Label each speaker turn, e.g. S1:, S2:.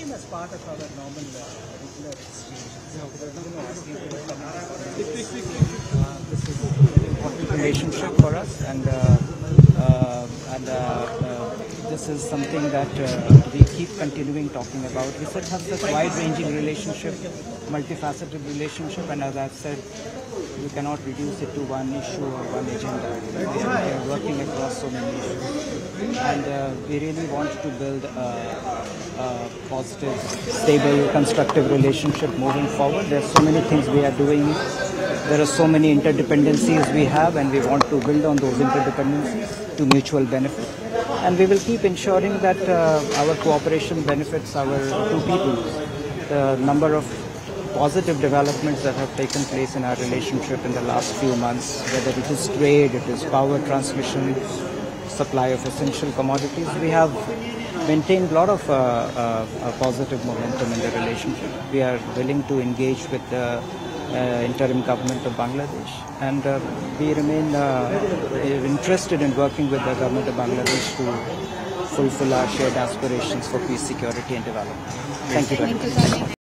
S1: again as part of our normal regular exchange. This is an important relationship for us, and this is something that we keep continuing talking about. We should have such wide-ranging relationship, multifaceted relationship, and as I've said, you cannot reduce it to one issue or one agenda. We are working across so many issues, and we really want to build a positive, stable, constructive relationship moving forward. There are so many things we are doing. There are so many interdependencies we have, and we want to build on those interdependencies to mutual benefit. And we will keep ensuring that our cooperation benefits our two peoples. The number of positive developments that have taken place in our relationship in the last few months, whether it is trade, it is power transmission, supply of essential commodities, we have maintained a lot of positive momentum in the relationship. We are willing to engage with the interim government of Bangladesh, and we remain interested in working with the government of Bangladesh to fulfill our shared aspirations for peace, security and development. Thank you very much.